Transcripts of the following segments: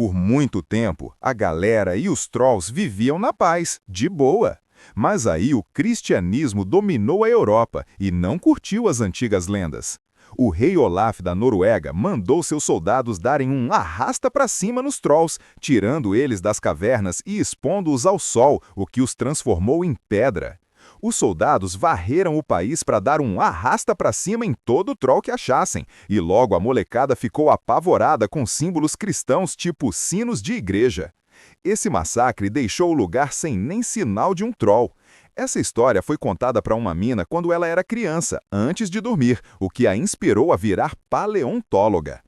Por muito tempo, a galera e os trolls viviam na paz, de boa. Mas aí o cristianismo dominou a Europa e não curtiu as antigas lendas. O rei Olaf da Noruega mandou seus soldados darem um arrasta para cima nos trolls, tirando eles das cavernas e expondo-os ao sol, o que os transformou em pedra. Os soldados varreram o país para dar um arrasta para cima em todo troll que achassem, e logo a molecada ficou apavorada com símbolos cristãos tipo sinos de igreja. Esse massacre deixou o lugar sem nem sinal de um troll. Essa história foi contada para uma mina quando ela era criança, antes de dormir, o que a inspirou a virar paleontóloga.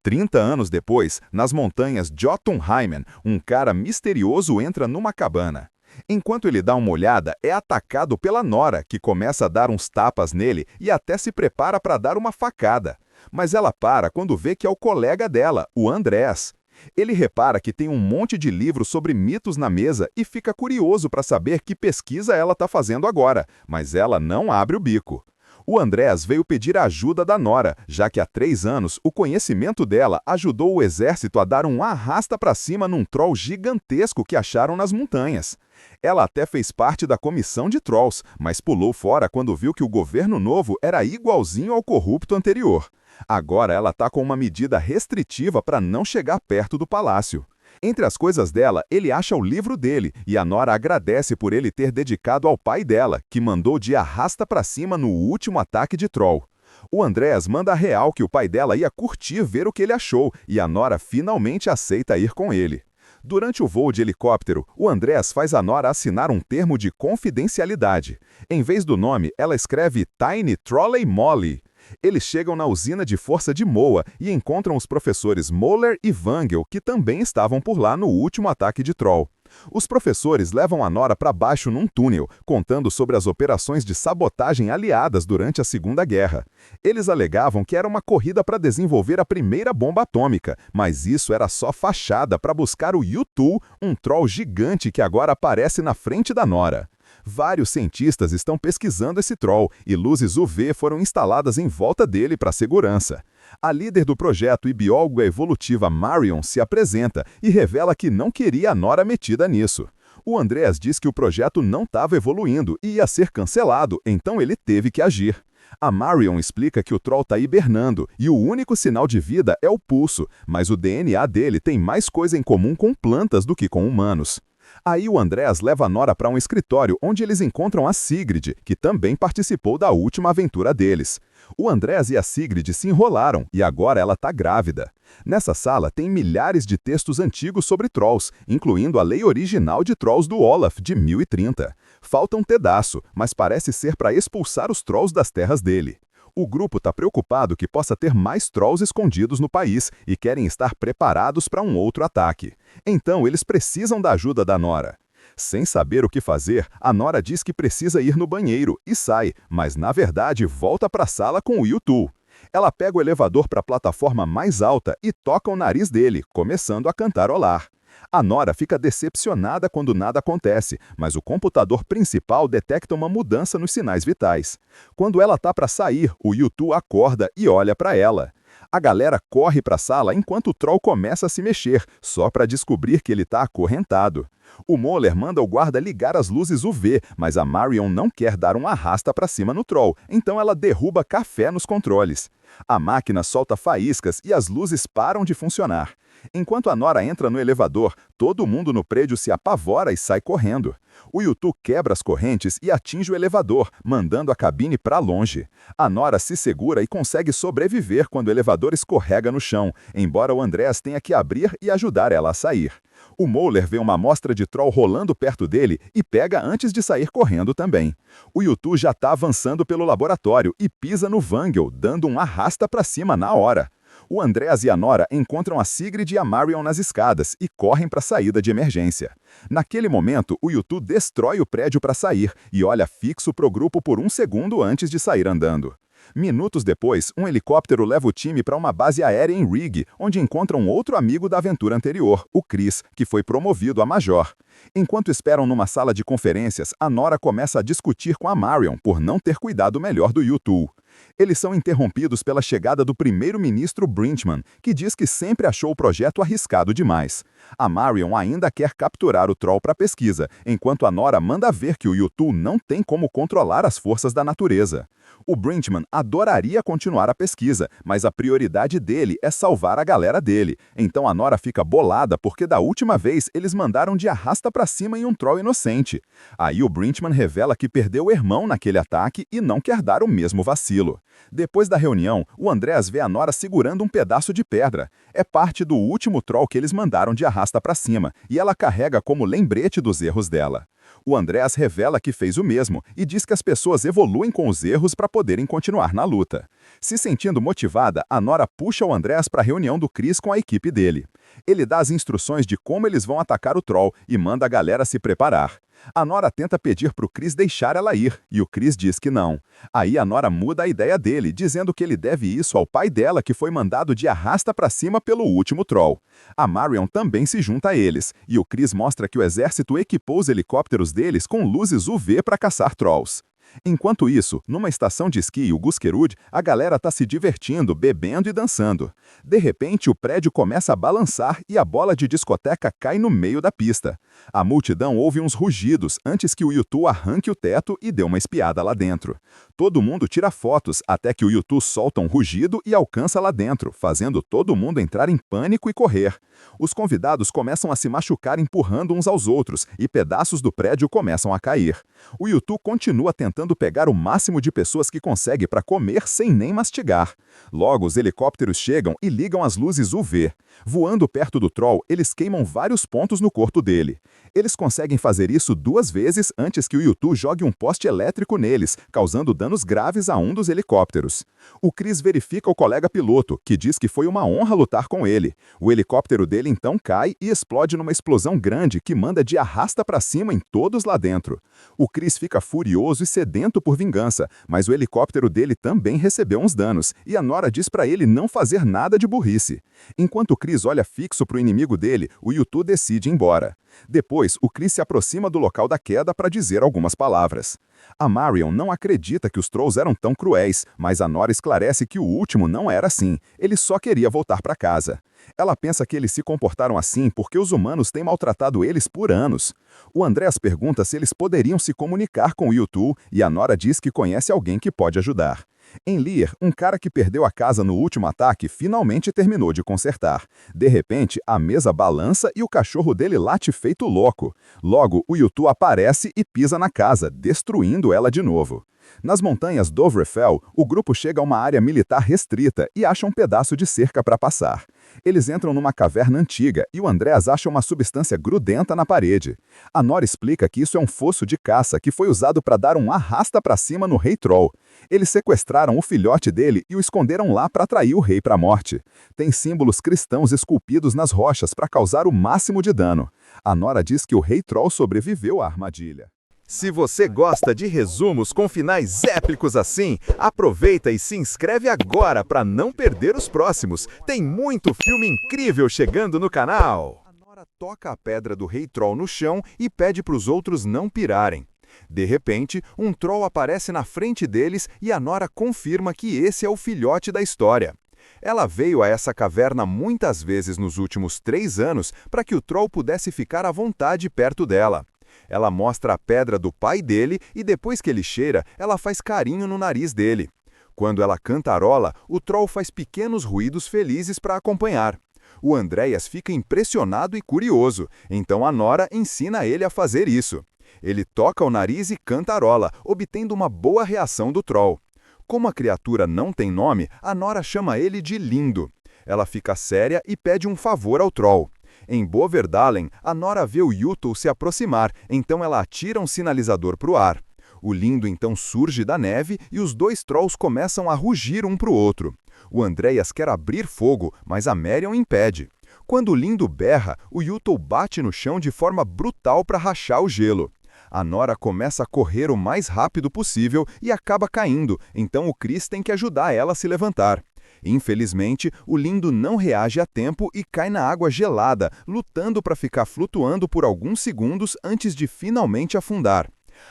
30 anos depois, nas montanhas Jotunheimen, um cara misterioso entra numa cabana. Enquanto ele dá uma olhada, é atacado pela Nora, que começa a dar uns tapas nele e até se prepara para dar uma facada. Mas ela para quando vê que é o colega dela, o Andrés. Ele repara que tem um monte de livros sobre mitos na mesa e fica curioso para saber que pesquisa ela está fazendo agora, mas ela não abre o bico. O Andrés veio pedir a ajuda da Nora, já que há 3 anos o conhecimento dela ajudou o exército a dar um arrasta para cima num troll gigantesco que acharam nas montanhas. Ela até fez parte da comissão de trolls, mas pulou fora quando viu que o governo novo era igualzinho ao corrupto anterior. Agora ela está com uma medida restritiva para não chegar perto do palácio. Entre as coisas dela, ele acha o livro dele, e a Nora agradece por ele ter dedicado ao pai dela, que mandou de arrasta para cima no último ataque de troll. O Andrés manda a real que o pai dela ia curtir ver o que ele achou, e a Nora finalmente aceita ir com ele. Durante o voo de helicóptero, o Andrés faz a Nora assinar um termo de confidencialidade. Em vez do nome, ela escreve Tiny Trolley Molly. Eles chegam na usina de força de Moa e encontram os professores Moller e Wangel, que também estavam por lá no último ataque de troll. Os professores levam a Nora para baixo num túnel, contando sobre as operações de sabotagem aliadas durante a Segunda Guerra. Eles alegavam que era uma corrida para desenvolver a primeira bomba atômica, mas isso era só fachada para buscar o U2, um troll gigante que agora aparece na frente da Nora. Vários cientistas estão pesquisando esse troll e luzes UV foram instaladas em volta dele para segurança. A líder do projeto e bióloga evolutiva Marion se apresenta e revela que não queria a Nora metida nisso. O Andrés diz que o projeto não estava evoluindo e ia ser cancelado, então ele teve que agir. A Marion explica que o troll está hibernando e o único sinal de vida é o pulso, mas o DNA dele tem mais coisa em comum com plantas do que com humanos. Aí o Andrés leva a Nora para um escritório onde eles encontram a Sigrid, que também participou da última aventura deles. O Andrés e a Sigrid se enrolaram e agora ela está grávida. Nessa sala tem milhares de textos antigos sobre trolls, incluindo a lei original de trolls do Olaf, de 1030. Falta um pedaço, mas parece ser para expulsar os trolls das terras dele. O grupo está preocupado que possa ter mais trolls escondidos no país e querem estar preparados para um outro ataque. Então eles precisam da ajuda da Nora. Sem saber o que fazer, a Nora diz que precisa ir no banheiro e sai, mas na verdade volta para a sala com o U2. Ela pega o elevador para a plataforma mais alta e toca o nariz dele, começando a cantarolar. A Nora fica decepcionada quando nada acontece, mas o computador principal detecta uma mudança nos sinais vitais. Quando ela está para sair, o U2 acorda e olha para ela. A galera corre para a sala enquanto o troll começa a se mexer, só para descobrir que ele está acorrentado. O Moller manda o guarda ligar as luzes UV, mas a Marion não quer dar um arrasta para cima no troll, então ela derruba café nos controles. A máquina solta faíscas e as luzes param de funcionar. Enquanto a Nora entra no elevador, todo mundo no prédio se apavora e sai correndo. O U2 quebra as correntes e atinge o elevador, mandando a cabine para longe. A Nora se segura e consegue sobreviver quando o elevador escorrega no chão, embora o Andrés tenha que abrir e ajudar ela a sair. O Moller vê uma amostra de troll rolando perto dele e pega antes de sair correndo também. O U2 já está avançando pelo laboratório e pisa no Wangel, dando um arrasta para cima na hora. O Andrés e a Nora encontram a Sigrid e a Marion nas escadas e correm para a saída de emergência. Naquele momento, o U2 destrói o prédio para sair e olha fixo para o grupo por um segundo antes de sair andando. Minutos depois, um helicóptero leva o time para uma base aérea em Rig, onde encontram outro amigo da aventura anterior, o Chris, que foi promovido a major. Enquanto esperam numa sala de conferências, a Nora começa a discutir com a Marion por não ter cuidado melhor do U2. Eles são interrompidos pela chegada do primeiro-ministro Brinchman, que diz que sempre achou o projeto arriscado demais. A Marion ainda quer capturar o Troll para pesquisa, enquanto a Nora manda ver que o U2 não tem como controlar as forças da natureza. O Brinchman adoraria continuar a pesquisa, mas a prioridade dele é salvar a galera dele. Então a Nora fica bolada porque da última vez eles mandaram de arrasta pra cima em um Troll inocente. Aí o Brinchman revela que perdeu o irmão naquele ataque e não quer dar o mesmo vacilo. Depois da reunião, o Andreas vê a Nora segurando um pedaço de pedra. É parte do último Troll que eles mandaram de arrasta pra cima, e ela carrega como lembrete dos erros dela. O Andreas revela que fez o mesmo e diz que as pessoas evoluem com os erros para poderem continuar na luta. Se sentindo motivada, a Nora puxa o Andreas para a reunião do Chris com a equipe dele. Ele dá as instruções de como eles vão atacar o Troll e manda a galera se preparar. A Nora tenta pedir para o Chris deixar ela ir, e o Chris diz que não. Aí a Nora muda a ideia dele, dizendo que ele deve isso ao pai dela, que foi mandado de arrasta para cima pelo último Troll. A Marion também se junta a eles, e o Chris mostra que o exército equipou os helicópteros deles com luzes UV para caçar Trolls. Enquanto isso, numa estação de esqui, o Buskerud, a galera tá se divertindo, bebendo e dançando. De repente, o prédio começa a balançar e a bola de discoteca cai no meio da pista. A multidão ouve uns rugidos antes que o U2 arranque o teto e dê uma espiada lá dentro. Todo mundo tira fotos até que o U2 solta um rugido e alcança lá dentro, fazendo todo mundo entrar em pânico e correr. Os convidados começam a se machucar empurrando uns aos outros e pedaços do prédio começam a cair. O U2 continua tentando pegar o máximo de pessoas que consegue para comer sem nem mastigar. Logo, os helicópteros chegam e ligam as luzes UV. Voando perto do Troll, eles queimam vários pontos no corpo dele. Eles conseguem fazer isso 2 vezes antes que o U2 jogue um poste elétrico neles, causando danos graves a um dos helicópteros. O Chris verifica o colega piloto, que diz que foi uma honra lutar com ele. O helicóptero dele então cai e explode numa explosão grande que manda de arrasta para cima em todos lá dentro. O Chris fica furioso e sedento por vingança, mas o helicóptero dele também recebeu uns danos, e a Nora diz para ele não fazer nada de burrice. Enquanto o Chris olha fixo para o inimigo dele, o U2 decide ir embora. Depois, o Chris se aproxima do local da queda para dizer algumas palavras. A Marion não acredita que os Trolls eram tão cruéis, mas a Nora esclarece que o último não era assim, ele só queria voltar para casa. Ela pensa que eles se comportaram assim porque os humanos têm maltratado eles por anos. O Andreas pergunta se eles poderiam se comunicar com o U2 e a Nora diz que conhece alguém que pode ajudar. Em Lear, um cara que perdeu a casa no último ataque finalmente terminou de consertar. De repente, a mesa balança e o cachorro dele late feito louco. Logo, o U2 aparece e pisa na casa, destruindo ela de novo. Nas montanhas Dovrefell, o grupo chega a uma área militar restrita e acha um pedaço de cerca para passar. Eles entram numa caverna antiga e o Andreas acha uma substância grudenta na parede. A Nora explica que isso é um fosso de caça que foi usado para dar um arrasta para cima no Rei Troll. Eles sequestraram o filhote dele e o esconderam lá para atrair o rei para a morte. Tem símbolos cristãos esculpidos nas rochas para causar o máximo de dano. A Nora diz que o Rei Troll sobreviveu à armadilha. Se você gosta de resumos com finais épicos assim, aproveita e se inscreve agora para não perder os próximos. Tem muito filme incrível chegando no canal. A Nora toca a pedra do Rei Troll no chão e pede para os outros não pirarem. De repente, um Troll aparece na frente deles e a Nora confirma que esse é o filhote da história. Ela veio a essa caverna muitas vezes nos últimos 3 anos para que o Troll pudesse ficar à vontade perto dela. Ela mostra a pedra do pai dele e depois que ele cheira, ela faz carinho no nariz dele. Quando ela cantarola, o Troll faz pequenos ruídos felizes para acompanhar. O Andreas fica impressionado e curioso, então a Nora ensina ele a fazer isso. Ele toca o nariz e cantarola, obtendo uma boa reação do Troll. Como a criatura não tem nome, a Nora chama ele de Lindo. Ela fica séria e pede um favor ao Troll. Em Boverdalen, a Nora vê o U2 se aproximar, então ela atira um sinalizador para o ar. O Lindo então surge da neve e os 2 Trolls começam a rugir um para o outro. O Andreas quer abrir fogo, mas a Marion impede. Quando o Lindo berra, o U2 bate no chão de forma brutal para rachar o gelo. A Nora começa a correr o mais rápido possível e acaba caindo, então o Chris tem que ajudar ela a se levantar. Infelizmente, o Lindo não reage a tempo e cai na água gelada, lutando para ficar flutuando por alguns segundos antes de finalmente afundar.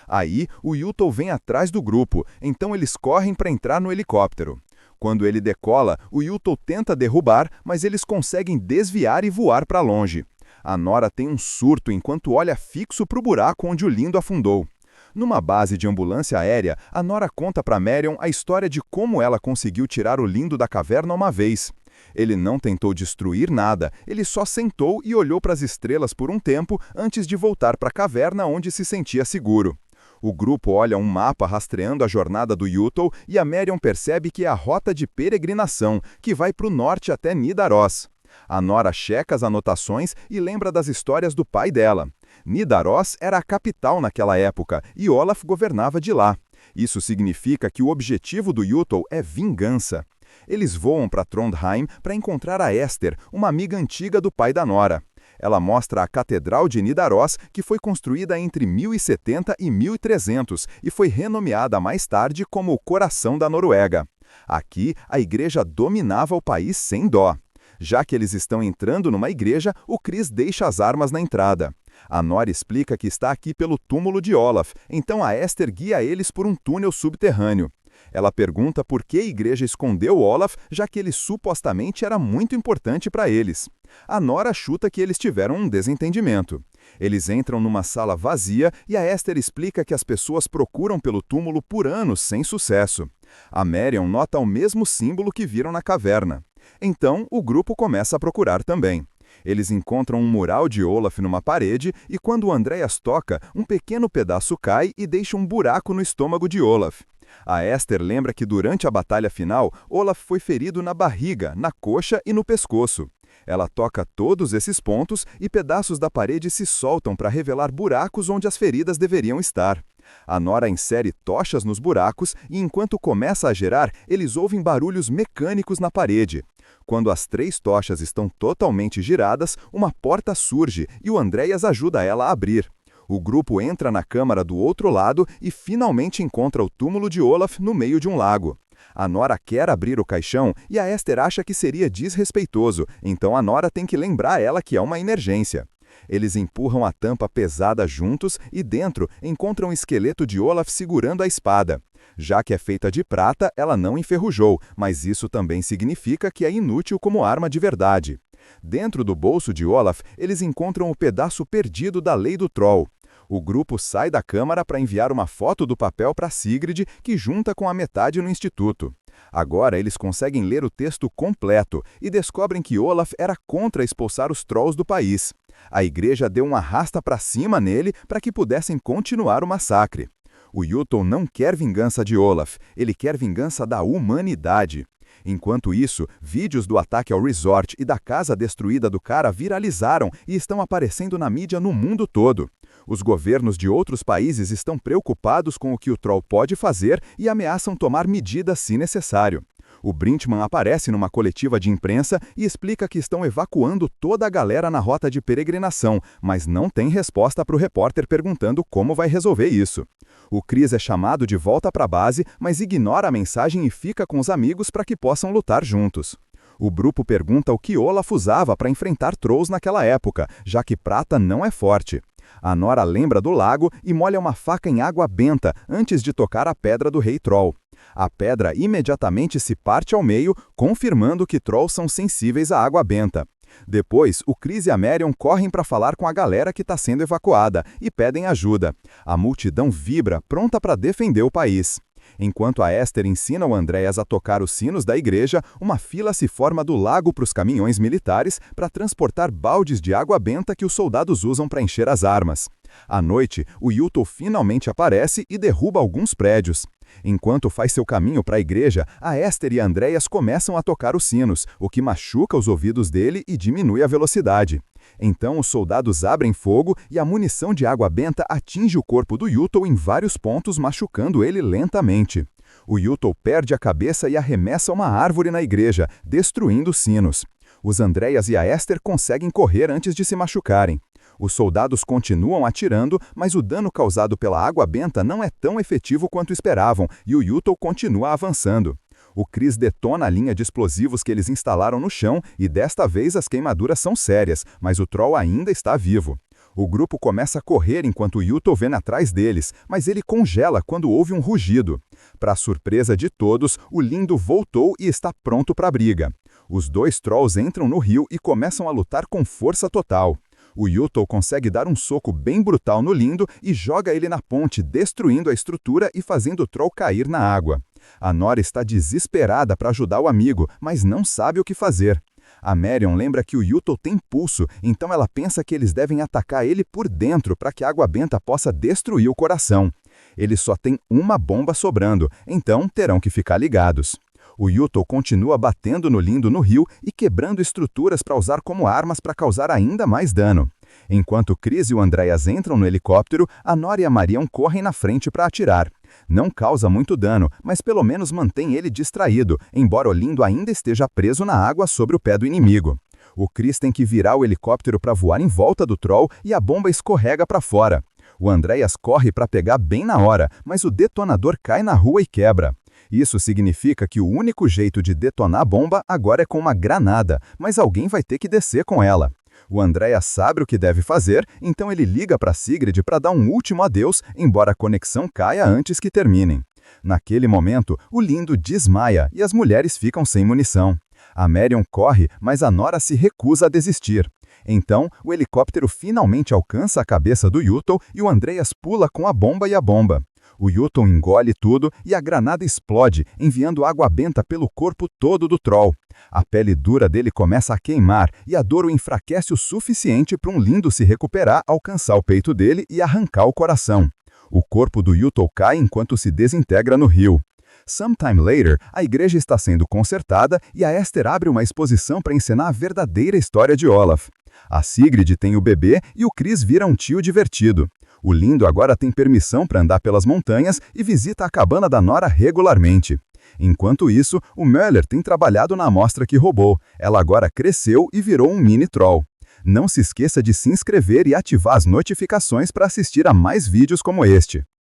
Aí, o Yutal vem atrás do grupo, então eles correm para entrar no helicóptero. Quando ele decola, o Yutal tenta derrubar, mas eles conseguem desviar e voar para longe. A Nora tem um surto enquanto olha fixo para o buraco onde o lindo afundou. Numa base de ambulância aérea, a Nora conta para Marion a história de como ela conseguiu tirar o lindo da caverna uma vez. Ele não tentou destruir nada, ele só sentou e olhou para as estrelas por um tempo antes de voltar para a caverna onde se sentia seguro. O grupo olha um mapa rastreando a jornada do Yutal e a Marion percebe que é a rota de peregrinação, que vai para o norte até Nidaros. A Nora checa as anotações e lembra das histórias do pai dela. Nidaros era a capital naquela época e Olaf governava de lá. Isso significa que o objetivo do Yutal é vingança. Eles voam para Trondheim para encontrar a Esther, uma amiga antiga do pai da Nora. Ela mostra a Catedral de Nidaros, que foi construída entre 1070 e 1300 e foi renomeada mais tarde como o Coração da Noruega. Aqui, a igreja dominava o país sem dó. Já que eles estão entrando numa igreja, o Chris deixa as armas na entrada. A Nora explica que está aqui pelo túmulo de Olaf, então a Esther guia eles por um túnel subterrâneo. Ela pergunta por que a igreja escondeu Olaf, já que ele supostamente era muito importante para eles. A Nora chuta que eles tiveram um desentendimento. Eles entram numa sala vazia e a Esther explica que as pessoas procuram pelo túmulo por anos sem sucesso. A Marion nota o mesmo símbolo que viram na caverna. Então, o grupo começa a procurar também. Eles encontram um mural de Olaf numa parede e quando o Andreas toca, um pequeno pedaço cai e deixa um buraco no estômago de Olaf. A Esther lembra que durante a batalha final, Olaf foi ferido na barriga, na coxa e no pescoço. Ela toca todos esses pontos e pedaços da parede se soltam para revelar buracos onde as feridas deveriam estar. A Nora insere tochas nos buracos e enquanto começa a gerar, eles ouvem barulhos mecânicos na parede. Quando as 3 tochas estão totalmente giradas, uma porta surge e o Andreas ajuda ela a abrir. O grupo entra na câmara do outro lado e finalmente encontra o túmulo de Olaf no meio de um lago. A Nora quer abrir o caixão e a Esther acha que seria desrespeitoso, então a Nora tem que lembrar ela que é uma emergência. Eles empurram a tampa pesada juntos e dentro encontram o esqueleto de Olaf segurando a espada. Já que é feita de prata, ela não enferrujou, mas isso também significa que é inútil como arma de verdade. Dentro do bolso de Olaf, eles encontram o pedaço perdido da lei do Troll. O grupo sai da câmara para enviar uma foto do papel para Sigrid, que junta com a metade no instituto. Agora eles conseguem ler o texto completo e descobrem que Olaf era contra expulsar os Trolls do país. A igreja deu um arrasta para cima nele para que pudessem continuar o massacre. O Yutal não quer vingança de Olaf, ele quer vingança da humanidade. Enquanto isso, vídeos do ataque ao resort e da casa destruída do cara viralizaram e estão aparecendo na mídia no mundo todo. Os governos de outros países estão preocupados com o que o Troll pode fazer e ameaçam tomar medidas se necessário. O Brinkman aparece numa coletiva de imprensa e explica que estão evacuando toda a galera na rota de peregrinação, mas não tem resposta para o repórter perguntando como vai resolver isso. O Chris é chamado de volta para a base, mas ignora a mensagem e fica com os amigos para que possam lutar juntos. O grupo pergunta o que Olaf usava para enfrentar Trolls naquela época, já que prata não é forte. A Nora lembra do lago e molha uma faca em água benta antes de tocar a pedra do rei Troll. A pedra imediatamente se parte ao meio, confirmando que Trolls são sensíveis à água benta. Depois, o Chris e a Marion correm para falar com a galera que está sendo evacuada e pedem ajuda. A multidão vibra, pronta para defender o país. Enquanto a Esther ensina o Andreas a tocar os sinos da igreja, uma fila se forma do lago para os caminhões militares para transportar baldes de água benta que os soldados usam para encher as armas. À noite, o Yutal finalmente aparece e derruba alguns prédios. Enquanto faz seu caminho para a igreja, a Esther e a Andreas começam a tocar os sinos, o que machuca os ouvidos dele e diminui a velocidade. Então os soldados abrem fogo e a munição de água benta atinge o corpo do Yutal em vários pontos, machucando ele lentamente. O Yutal perde a cabeça e arremessa uma árvore na igreja, destruindo os sinos. Os Andreas e a Esther conseguem correr antes de se machucarem. Os soldados continuam atirando, mas o dano causado pela água benta não é tão efetivo quanto esperavam e o Yutal continua avançando. O Chris detona a linha de explosivos que eles instalaram no chão e desta vez as queimaduras são sérias, mas o Troll ainda está vivo. O grupo começa a correr enquanto Yuto vem atrás deles, mas ele congela quando ouve um rugido. Para surpresa de todos, o Lindo voltou e está pronto para a briga. Os dois Trolls entram no rio e começam a lutar com força total. O Yuto consegue dar um soco bem brutal no Lindo e joga ele na ponte, destruindo a estrutura e fazendo o Troll cair na água. A Nora está desesperada para ajudar o amigo, mas não sabe o que fazer. A Marion lembra que o Yuto tem pulso, então ela pensa que eles devem atacar ele por dentro para que a água benta possa destruir o coração. Ele só tem uma bomba sobrando, então terão que ficar ligados. O Yuto continua batendo no Lindo no rio e quebrando estruturas para usar como armas para causar ainda mais dano. Enquanto Chris e o Andreas entram no helicóptero, a Nora e a Marion correm na frente para atirar. Não causa muito dano, mas pelo menos mantém ele distraído, embora o Lindo ainda esteja preso na água sobre o pé do inimigo. O Chris tem que virar o helicóptero para voar em volta do Troll e a bomba escorrega para fora. O Andreas corre para pegar bem na hora, mas o detonador cai na rua e quebra. Isso significa que o único jeito de detonar a bomba agora é com uma granada, mas alguém vai ter que descer com ela. O Andreas sabe o que deve fazer, então ele liga para Sigrid para dar um último adeus, embora a conexão caia antes que terminem. Naquele momento, o Lindo desmaia e as mulheres ficam sem munição. A Marion corre, mas a Nora se recusa a desistir. Então, o helicóptero finalmente alcança a cabeça do Yuto e o Andreas pula com a bomba e a bomba. O Yuto engole tudo e a granada explode, enviando água benta pelo corpo todo do Troll. A pele dura dele começa a queimar e a dor o enfraquece o suficiente para um Lindo se recuperar, alcançar o peito dele e arrancar o coração. O corpo do Yuto cai enquanto se desintegra no rio. Sometime later, a igreja está sendo consertada e a Esther abre uma exposição para ensinar a verdadeira história de Olaf. A Sigrid tem o bebê e o Chris vira um tio divertido. O Lindo agora tem permissão para andar pelas montanhas e visita a cabana da Nora regularmente. Enquanto isso, o Möller tem trabalhado na amostra que roubou. Ela agora cresceu e virou um mini troll. Não se esqueça de se inscrever e ativar as notificações para assistir a mais vídeos como este.